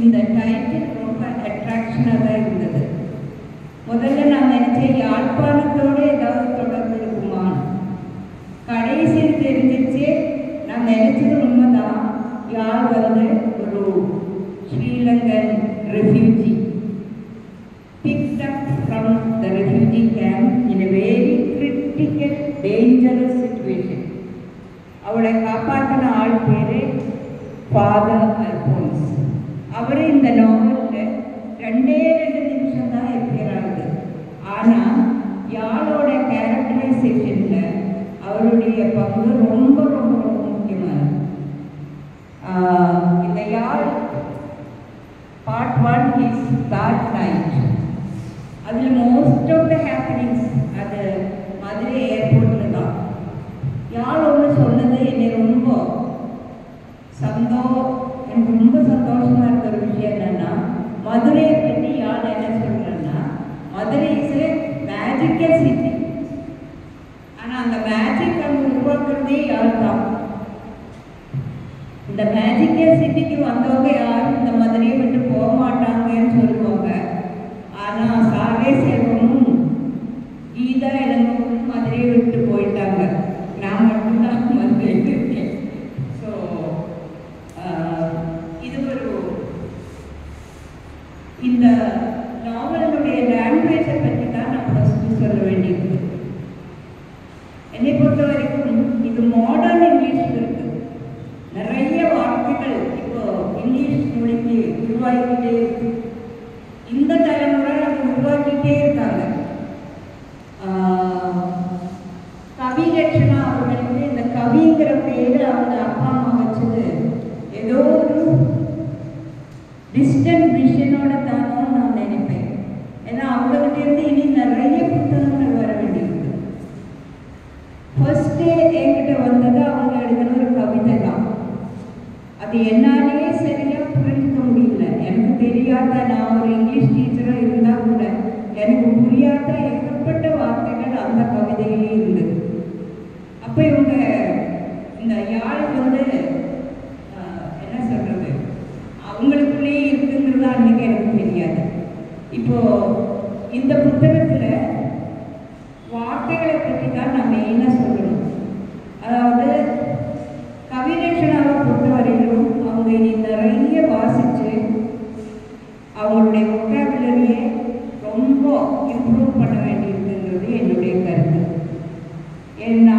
இந்த டைட்டில் ரொம்ப அட்ராக்ஷனாக தான் இருந்தது. முதல்ல நான் நினைச்சேன் யாழ்ப்பாணத்தோடு ஏதாவது தொடர்பு இருக்குமா. கடைசியில் தெரிஞ்சிச்சு நான் நினைச்சது உண்மைதான். யாழ் வந்து ஒரு Sri Lankan refugee picked up from the refugee camp in a very critical, dangerous situation. அவளை காப்பாற்றின ஆள் பேரு ஃபாதர் அல்போன்ஸ். அவர் இந்த நாவலில் 2 நிமிஷம் தான் இருக்கிறாங்க. ஆனால் யாழோட கேரக்டரைசேஷனில் அவருடைய பங்கு ரொம்ப ரொம்ப ரொம்ப முக்கியமானது. இந்த யாழ் பார்ட் 1 இஸ் டார்க் நைட். அதில் மோஸ்ட் ஆஃப் த ஹேப்பனிங்ஸ் அது மதுரை ஏர்போர்ட்டில் தான். யாழ் ஒன்று சொன்னது என்னை ரொம்ப எனக்கு ரொம்ப சந்தோஷமாக இருக்கிற ஒரு விஷயம் என்னென்னா, மதுரையை பற்றி யாழ் என்ன சொல்கிறேன்னா, Madurai is a magical city. ஆனால் அந்த மேஜிக் அங்கே உருவாக்குறதே யாழ் தான். இந்த மேஜிக்கல் சிட்டிக்கு வந்தவங்க யாரும் இந்த மதுரையை விட்டு போக மாட்டாங்கன்னு சொல்லுவாங்க. ஆனால் சாவே செல்வமும் கீதா இளங்கோவும் மதுரையை விட்டு போயிட்டாங்க. நான் மட்டும்தான் மதுரையில் இருக்கேன். ஸோ இது ஒரு இந்த நாவலுடைய லாங்குவேஜை பற்றி தான் நான் ஃபஸ்ட்டு சொல்ல வேண்டியிருக்கு. என்னை பொறுத்த வரைக்கும் இது மாடர்ன் இங்கிலீஷ் இருக்கு. நிறைய வார்த்தைகள் இப்போ இங்கிலீஷ் மொழிக்கு உருவாக்கிட்டே இருக்கு. இந்த தலைமுறை அதை உருவாக்கிட்டே இருக்காங்க. கவிலட்சணா அவர்களுக்கு இந்த கவிங்கிற பேரு அவங்க அப்பா அம்மா வச்சது ஏதோ ஒரு டிஸ்டன்ட் விஷனோட தானோன்னு நான் நினைப்பேன். ஏன்னா அவங்ககிட்ட இருந்து இனி நிறைய புத்தகங்கள் வர வேண்டியிருக்கு. ஃபர்ஸ்டே என்கிட்ட வந்தது அவங்க எழுதின ஒரு கவிதை தான். அது என்னாலேயே சரியா புரிஞ்சுக்க முடியல. எனக்கு தெரியாத, நான் ஒரு இங்கிலீஷ் டீச்சராக இருந்தால் கூட எனக்கு புரியாத ஏகப்பட்ட வார்த்தைகள் அந்த கவிதையிலே இருந்தது. அப்போ இவங்க இந்த யாழ் வந்து என்ன சொல்றது, அவங்களுக்குள்ளேயே இருக்குங்கிறதா அன்னைக்கு எனக்கு தெரியாது. இப்போ இந்த புத்தகத்தில் வார்த்தைகளை பற்றி தான் நான் மெயினாக சொல்லணும். அதாவது கவிலட்சணாவை பொறுத்தவரையிலும் அவங்க இனி நிறைய வாசித்து அவங்களுடைய வொக்காபுலரியை ரொம்ப இம்ப்ரூவ் பண்ண வேண்டியிருக்குங்கிறது என்னுடைய கருத்து. ஏன்னா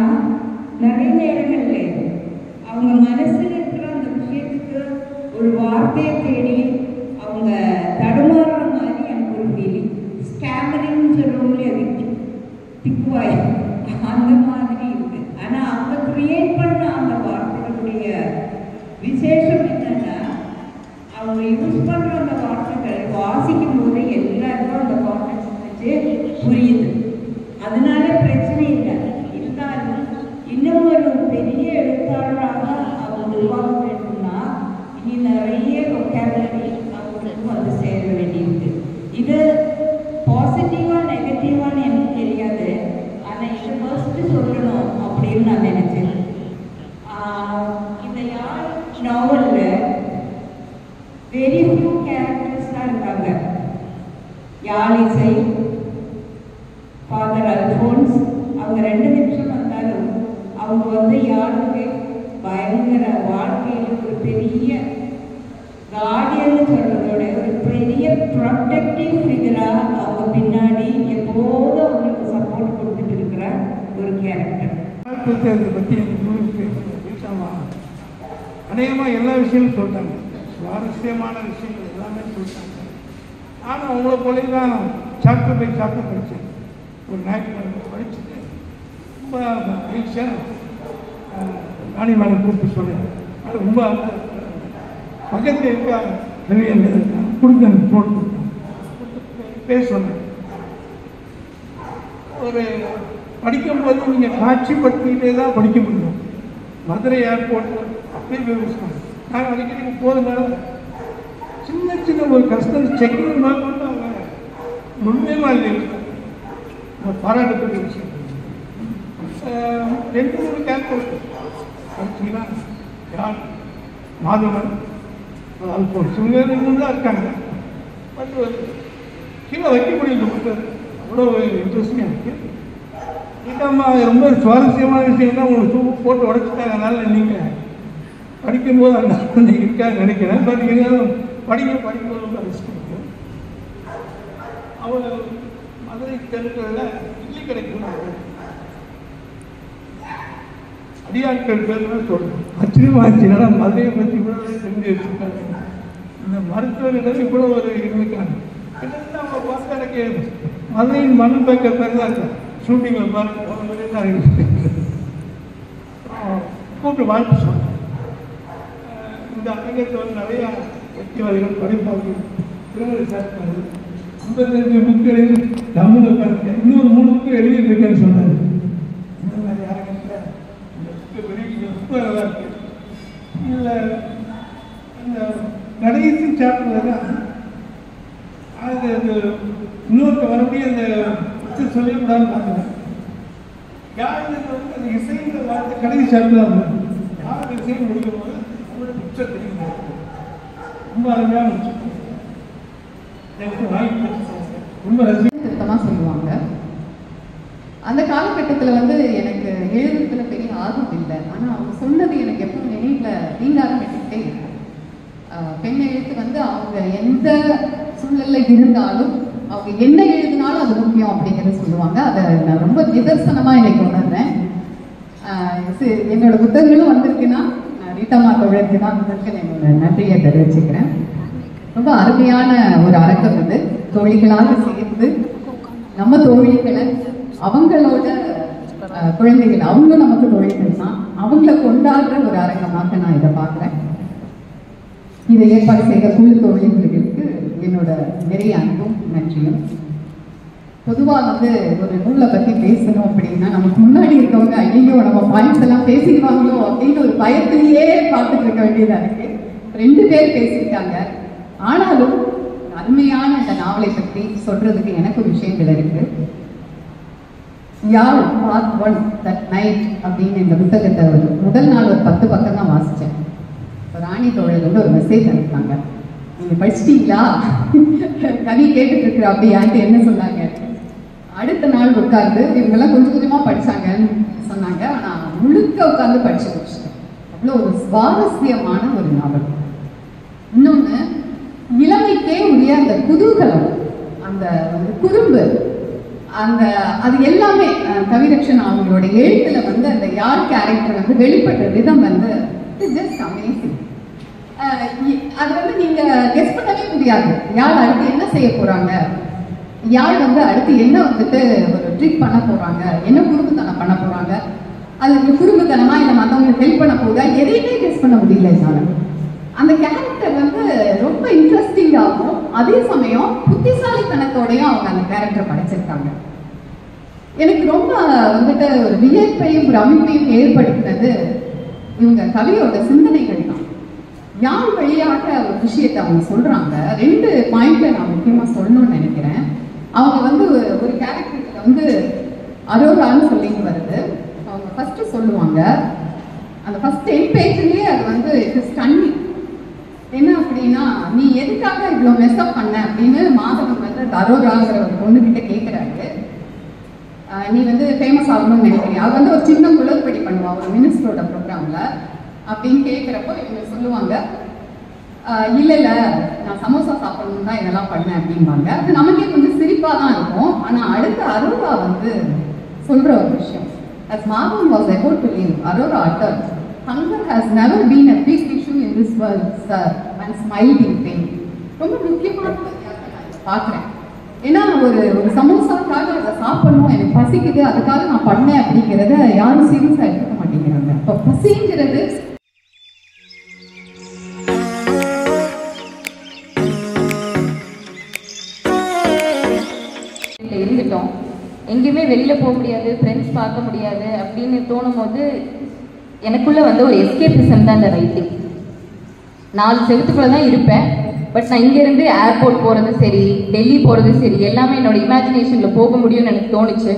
நிறைய நேரங்களில் அவங்க மனசில் இருக்கிற அந்த விஷயத்துக்கு ஒரு வார்த்தையை தேடி அவங்க தடுமாறுற மாதிரி எனக்கு ஒரு ஃபீலிங். ஸ்கேமரிங்னு சொல்லுவோம்லே, அது திக்குவாய் அந்த மாதிரி இருக்குது. ஆனால் அவங்க கிரியேட் பண்ண அந்த வார்த்தைகளுடைய விசேஷம் என்னன்னா, அவங்க யூஸ் பண்ணுற அந்த வார்த்தைகள் வாசிக்கும் போது எல்லாருக்கும் அந்த கான்டெக்ட் வச்சு புரியுது. அதனால பிரச்சனை இல்லை. இருந்தாலும் இன்னும் ஒரு பெரிய எழுத்தாளராக அவங்க உருவாக வேண்டும்னா இனி நிறைய வொக்காபுலரி அவங்களுக்கு வந்து சேர வேண்டியிருக்கு. இது பாசிட்டிவாக நெகட்டிவான்னு எனக்கு தெரியாது. ஆனால் இதை ஃபர்ஸ்ட்டு சொல்லணும் அப்படின்னு நான் நினச்சேன். இந்த யாழ் நாவலில் வெரி ஃபியூ கேரக்டர்ஸ் தான் இருக்காங்க. யாழ் இசை, ஃபாதர் அல்போன்ஸ், அவங்க 2 நிமிஷம் வந்தாலும் அவங்க வந்து யாருக்கு பயங்கர வாழ்க்கையில் ஒரு பெரிய கார்டியன்னு சொல்கிறதோட ஒரு பெரிய ப்ரொடெக்டிவ் ஃபிகராக அவங்க பின்னாடி எப்போதும் அவங்களுக்கு சப்போர்ட் கொடுத்துட்டு இருக்கிற ஒரு கேரக்டர். பற்றி அநேகமாக எல்லா விஷயமும் சொல்லிட்டாங்க. சுவாரஸ்யமான விஷயங்கள் எல்லாமே சொல்லிட்டாங்க. ஆனால் அவங்கள போல தான் சாப்டர் பை சாப்டர் படித்தேன். ஒரு ஞாயிற்றுக்கிழமை படிச்சுட்டு ரொம்ப மகிழ்ச்சியாக ராணி மேடம் கூப்பிட்டு சொன்னேன். அது ரொம்ப பக்கத்தில் இருக்க கவியல் கொடுங்க போட்டு பேச சொன்னேன். ஒரு படிக்கும்போது நீங்கள் காட்சிப்படுத்திக்கிட்டே தான் படிக்க முடியும். மதுரை ஏர்போர்ட்டில் அப்படியே விவசாயம் நாங்கள் அடிக்கடி போதுனால சின்ன சின்ன ஒரு கஸ்டமர் செக்கிங் மேலே வந்து அவங்க உண்மையுமா இல்லை பாராட்டக்கூடிய விஷயம். 2-3 கேரக்டர் படிச்சிங்கன்னா யார் மாதவன், அல்போன்ஸ் இவங்க தான் இருக்காங்க. பட் கீழே வைக்க முடியும் புத்தகம், அவ்வளோ இன்ட்ரெஸ்டிங்காக இருக்குது. இதம்மா ரொம்ப சுவாரஸ்யமான விஷயம் தான் உங்களுக்கு சூப்பு போட்டு உடைச்சிட்டாங்க. அதனால் நீங்கள் படிக்கும்போது அந்த நீங்கள் இருக்கான்னு நினைக்கிறேன். பட் இருந்தாலும் படிக்கும்போது ரொம்ப ரிஸ்க் இருக்குது. அவங்க மதுரை தெருக்களில் இட்லி கிடைக்கும் அடியாட்கள் பேர் சொல்கிறேன். ஆச்சரியமாச்சுன்னா மதுரையை பற்றி கூட தெரிஞ்சு வச்சுருக்காங்க. இந்த மருத்துவர்கள் இவ்வளோ ஒரு இருக்காங்க. கிட்டத்தட்ட அவங்க பார்த்தா எனக்கு மதுரையின் மண் பேக்கர் பேர் தான் இருக்கேன். ஷூட்டிங்கில் பாருங்க கூப்பிட்டு வாழ்த்து சொன்னேன். இந்த அரங்கத்தில் வந்து நிறையா வெற்றிவாதிகள் படிப்பாங்க. திருமண சார் 55 புக்கு எழுதி தமிழ் உட்காந்து இன்னொரு 3 புக்கு எழுதிட்டுருக்கேன்னு சொன்னார். இந்த மாதிரி அரங்கத்தில் இந்த புக்கு வெளியே ரொம்ப நல்லா இருக்கு. இதில் இந்த கடைசி சாப்டரில் தான் அது இன்னொருத்த மறுபடியும் அந்த புக்கு சொல்லக்கூடாதுன்னு பார்க்குறேன். யார் வந்து அந்த இசைங்கிற வார்த்தை கடைசி சாப்டர் தான் வரும். யார் இசை முடிக்கும் போது அவங்களோட பிக்சர் தெரியும். ரொம்ப அருமையாக முடிச்சு ரொம்ப திருத்தமாக சொல்லுவாங்க. அந்த காலகட்டத்தில் வந்து எனக்கு எழுதுறதுல பெரிய ஆர்வம் இல்லை. ஆனால் அவங்க சொன்னது எனக்கு எப்பவும் நினைவில் நீங்காரம் விட்டுக்கிட்டே இருக்கும். பெண் எழுத்து வந்து அவங்க எந்த சூழலில் இருந்தாலும் அவங்க என்ன எழுதினாலும் அது முக்கியம் அப்படிங்கிறத சொல்லுவாங்க. அதை நான் ரொம்ப நிதர்சனமாக எனக்கு உணர்றேன். என்னோட புத்தகங்களும் வந்திருக்குன்னா ரீட்டம்மா தோழருக்கு தான் முதற்கு என்னோட நன்றியை தெரிவிச்சுக்கிறேன். ரொம்ப அருமையான ஒரு அரங்கம் இது. தோழிகளாக சேர்ந்து நம்ம தோழிகளை அவங்களோட குழந்தைகள் அவங்களும் நமக்கு தோழிகள் தான், அவங்கள கொண்டாடுற ஒரு அரங்கமாக நான் இதை பார்க்குறேன். இதை ஏற்பாடு செய்த குழு தோழிகளுக்கு என்னோட நிறைய அன்பும் நன்றியும். பொதுவாக வந்து ஒரு நூலை பற்றி பேசணும் அப்படின்னா நமக்கு முன்னாடி இருக்கவங்க ஐயோ நம்ம பாயிண்ட்ஸ் எல்லாம் பேசிடுவாங்களோ அப்படின்னு ஒரு பயத்திலேயே பார்த்துட்டு இருக்க வேண்டியதாக இருக்கு. 2 பேர் பேசியிருக்காங்க. ஆனாலும் அருமையான இந்த நாவலை பற்றி சொல்றதுக்கு எனக்கு விஷயங்கள் இருக்கு. யாழ் பார்ட் 1 தட் நைட் அப்படின்னு இந்த புத்தகத்தை முதல் நாள் ஒரு 10 பக்கம் தான் வாசித்தேன். ராணி தோழர் வந்து ஒரு மெசேஜ் அனுப்பினாங்க, நீங்க படிச்சிட்டீங்களா கவி கேட்டுட்டு இருக்கிற அப்படியான்ட்டு என்ன சொன்னாங்க. அடுத்த நாள் உட்கார்ந்து இவங்கெல்லாம் கொஞ்சம் கொஞ்சமாக படிச்சாங்கன்னு சொன்னாங்க. ஆனால் முழுக்க உட்கார்ந்து படிச்சு முடிச்சிட்டேன். அவ்வளோ ஒரு சுவாரஸ்யமான ஒரு நாவல். இன்னொன்று, இளமைக்கே உரிய அந்த குதூகலம், அந்த குறும்பு, அந்த அது எல்லாமே கவிரக்ஷன் அவங்களோட எழுத்துல வந்து அந்த யாழ் கேரக்டர் வந்து வெளிப்பட்ட விதம் வந்து ஜஸ்ட் அமேசிங். அது வந்து நீங்க கெஸ் பண்ணவே முடியாது. யாழ் அடுத்து என்ன செய்ய போறாங்க, யாழ் வந்து அடுத்து என்ன வந்துட்டு ஒரு ட்ரிக் பண்ண போறாங்க, என்ன குறும்புத்தனம் பண்ண போறாங்க, அது குறும்புத்தனமா இல்லை மற்றவங்களுக்கு ஹெல்ப் பண்ண போதா, எதையுமே கெஸ் பண்ண முடியல என்னால. அந்த கேரக்டர் வந்து ரொம்ப இன்ட்ரெஸ்டிங்காகவும் அதே சமயம் புத்திசாலித்தனத்தோடையும் அவங்க அந்த கேரக்டர் படைச்சிருக்காங்க. எனக்கு ரொம்ப வந்துட்டு ஒரு வியப்பையும் ஒரு அமைப்பையும் ஏற்படுத்தினது இவங்க கவியோட சிந்தனைகள் தான். யாழ் வழியாக ஒரு விஷயத்தை அவங்க சொல்றாங்க. 2 பாயிண்ட்ல நான் முக்கியமா சொல்லணும்னு நினைக்கிறேன். அவங்க வந்து ஒரு கேரக்டருக்கு வந்து அரோரான்னு சொல்லிட்டு வருது. அவங்க ஃபர்ஸ்ட் சொல்லுவாங்க, அந்த ஃபர்ஸ்ட் 10 பேஜ்லயே அது வந்து ஸ்டன்னிங். என்ன அப்படின்னா, நீ எதுக்காக இவ்வளோ மெஸ்அப் பண்ண அப்படின்னு மாதவன் வந்து அரோராங்கிற ஒரு பொண்ணுகிட்ட கேட்குறாரு. நீ வந்து ஃபேமஸ் ஆகணும்னு நினைக்கிறீங்க. அது வந்து ஒரு சின்ன குளறுபடி பண்ணுவா ஒரு மினிஸ்டரோட ப்ரோக்ராம்ல அப்படின்னு கேட்குறப்போ இவங்க சொல்லுவாங்க, இல்லை இல்லை நான் சமோசா சாப்பிடணும்னு தான் இதெல்லாம் பண்ணேன் அப்படின்பாங்க. அது நமக்கே கொஞ்சம் சிரிப்பாக தான் இருக்கும். ஆனால் அடுத்த அரோரா வந்து சொல்கிற ஒரு விஷயம், as Madhavan was about to leave, Arora uttered, hunger has never been a big issue in this world, sir, and smiled in pain. ரொம்ப முக்கியமான பார்க்குறேன். ஏன்னா ஒரு சமோசாக்காக அதை சாப்பிடணும், எனக்கு பசிக்குது, அதுக்காக நான் பண்ணேன் அப்படிங்கிறத யாரும் சீரியஸாக எடுத்துக்க மாட்டேங்கிறாங்க. இப்போ பசிங்கிறது இருந்துட்டோம், எங்கேயுமே வெளியில் போக முடியாது, ஃப்ரெண்ட்ஸ் பார்க்க முடியாது அப்படின்னு தோணும் போது எனக்குள்ளே வந்து ஒரு எஸ்கேபிசம் தான் இந்த ரைட்டிங். 4 செவத்துக்குள்ளே தான் இருப்பேன். பட் நான் இங்கேருந்து ஏர்போர்ட் போகிறது சரி, டெல்லி போகிறது சரி, எல்லாமே என்னோடய இமேஜினேஷனில் போக முடியும்னு எனக்கு தோணுச்சு.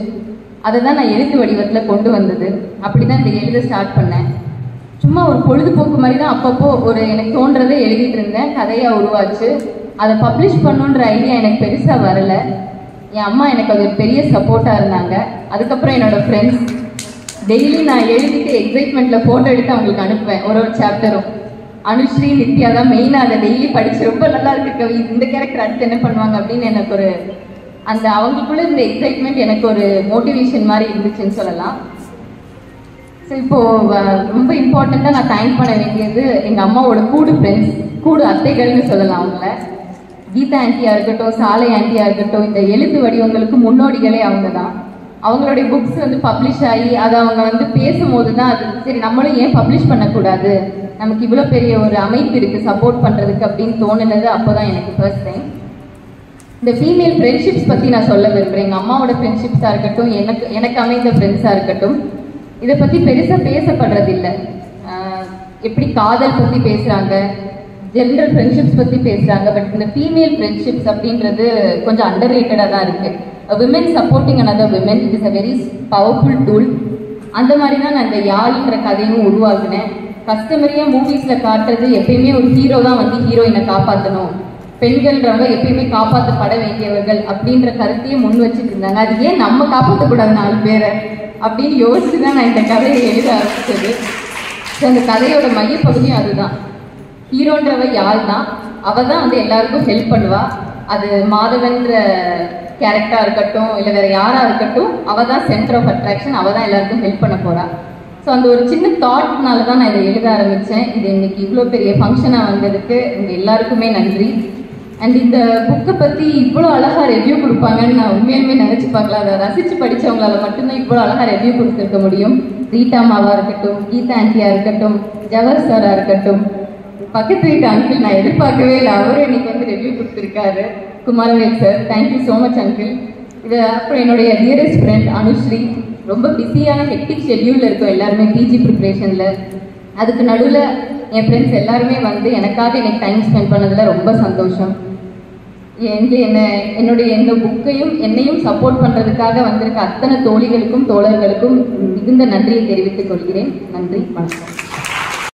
அதை தான் நான் எழுத்து வடிவத்தில் கொண்டு வந்தது. அப்படி தான் இந்த எழுத ஸ்டார்ட் பண்ணேன். சும்மா ஒரு பொழுதுபோக்கு மாதிரி தான் அப்பப்போ ஒரு எனக்கு தோன்றதை எழுதிட்டு இருந்தேன். கதையாக உருவாச்சு. அதை பப்ளிஷ் பண்ணுன்ற ஐடியா எனக்கு பெருசாக வரலை. என் அம்மா எனக்கு அது ஒரு பெரிய சப்போர்ட்டாக இருந்தாங்க. அதுக்கப்புறம் என்னோடய ஃப்ரெண்ட்ஸ் டெய்லி நான் எழுதிட்டு எக்ஸைட்மெண்ட்டில் ஃபோட்டோ எடுத்து அவங்களுக்கு அனுப்புவேன். ஒரு சாப்டரும் அனுஸ்ரீ நித்யா தான் மெயினாக அதை டெய்லி படித்து ரொம்ப நல்லா இருக்கு கவி, இந்த கேரக்டர் அடுத்து என்ன பண்ணுவாங்க அப்படின்னு எனக்கு ஒரு அந்த அவங்களுக்குள்ள இந்த எக்ஸைட்மெண்ட் எனக்கு ஒரு மோட்டிவேஷன் மாதிரி இருந்துச்சுன்னு சொல்லலாம். ஸோ இப்போது ரொம்ப இம்பார்ட்டண்ட்டாக நான் தேங்க் பண்ண வேண்டியது எங்கள் அம்மாவோட கூடு ஃப்ரெண்ட்ஸ், கூடு அத்தைகள்னு சொல்லலாம். அவங்கள கீதா ஆண்டியாக இருக்கட்டும், சாலை ஆண்டியாக இருக்கட்டும், இந்த எழுத்து வடிவங்களுக்கு முன்னோடிகளே அவங்க தான். அவங்களுடைய புக்ஸ் வந்து பப்ளிஷ் ஆகி அதை அவங்க வந்து பேசும்போது தான் அது சரி நம்மளும் ஏன் பப்ளிஷ் பண்ணக்கூடாது, நமக்கு இவ்வளோ பெரிய ஒரு அமைப்பு இருக்குது சப்போர்ட் பண்ணுறதுக்கு அப்படின்னு தோணுனது அப்போ தான் எனக்கு ஃபர்ஸ்ட் டைம். இந்த ஃபீமேல் ஃப்ரெண்ட்ஷிப்ஸ் பற்றி நான் சொல்ல விரும்புகிறேன். எங்கள் அம்மாவோட ஃப்ரெண்ட்ஷிப்ஸாக இருக்கட்டும், எனக்கு அமைந்த ஃப்ரெண்ட்ஸாக இருக்கட்டும், இதை பற்றி பெருசாக பேசப்படுறதில்லை. எப்படி காதல் பற்றி பேசுகிறாங்க, ஜென்ரல் ஃப்ரெண்ட்ஷிப்ஸ் பற்றி பேசுகிறாங்க. பட் இந்த ஃபீமேல் ஃப்ரெண்ட்ஷிப்ஸ் அப்படின்றது கொஞ்சம் அண்டர் ரேட்டடாக தான் இருக்குது. Women supporting another women, it is a very powerful tool. அந்த மாதிரி தான் நான் இந்த யாழ்ன்ற கதையும் உருவாக்குனேன். கஸ்டமரியாக மூவிஸில் காட்டுறது எப்பயுமே ஒரு ஹீரோ தான் வந்து ஹீரோயினை காப்பாற்றணும், பெண்கள்ன்றவங்க எப்பயுமே காப்பாற்றப்பட வேண்டியவர்கள் அப்படின்ற கருத்தையும் முன் வச்சுட்டு இருந்தாங்க. அது ஏன் நம்ம காப்பாற்றக்கூடாது 4 பேரை அப்படின்னு யோசிச்சு தான் நான் இந்த கதையை எழுத ஆரம்பிச்சது. ஸோ அந்த கதையோட மையப்பகுதியும் அதுதான். ஹீரோன்றவ யாழ் தான், அவள் தான் வந்து எல்லாருக்கும் ஹெல்ப் பண்ணுவா. அது மாதவன்ற கேரக்டராக இருக்கட்டும் இல்லை வேறு யாராக இருக்கட்டும், அவள் தான் சென்டர் ஆஃப் அட்ராக்ஷன், அவள் தான் எல்லாருக்கும் ஹெல்ப் பண்ண போகிறா. ஸோ அந்த ஒரு சின்ன தாட்னால தான் நான் இதை எழுத ஆரம்பித்தேன். இது இன்னைக்கு இவ்வளோ பெரிய ஃபங்க்ஷனாக வந்ததுக்கு உங்கள் எல்லாருக்குமே நன்றி. அண்ட் இந்த புக்கை பற்றி இவ்வளோ அழகாக ரிவ்யூ கொடுப்பாங்கன்னு நான் உண்மையுமே நினச்சி பார்க்கல. அதை ரசித்து படித்தவங்களால மட்டும்தான் இவ்வளோ அழகாக ரிவ்யூ கொடுத்துருக்க முடியும். ரீட்டாமாவாக இருக்கட்டும், கீதா ஆண்டியாக இருக்கட்டும், ஜவஹர் சாராக இருக்கட்டும், பக்கத்து வீட்டு அங்கிள் நான் எதிர்பார்க்கவே இல்லை, அவரும் இன்னைக்கு வந்து ரிவ்யூ கொடுத்துருக்காரு. Kumaravel sir, thank you so much uncle. இது அப்புறம் என்னுடைய டியரஸ்ட் ஃப்ரெண்ட் அனுஸ்ரீ, ரொம்ப பிஸியான ஹெக்டிக் ஷெட்யூலில் இருக்கும் எல்லாருமே பிஜி ப்ரிப்ரேஷனில். அதுக்கு நடுவில் என் ஃப்ரெண்ட்ஸ் எல்லாருமே வந்து எனக்காக எனக்கு டைம் ஸ்பெண்ட் பண்ணதில் ரொம்ப சந்தோஷம். என்னுடைய எந்த புக்கையும் என்னையும் சப்போர்ட் பண்ணுறதுக்காக வந்திருக்க அத்தனை தோழிகளுக்கும் தோழர்களுக்கும் மிகுந்த நன்றியை தெரிவித்துக் கொள்கிறேன். நன்றி, வணக்கம்.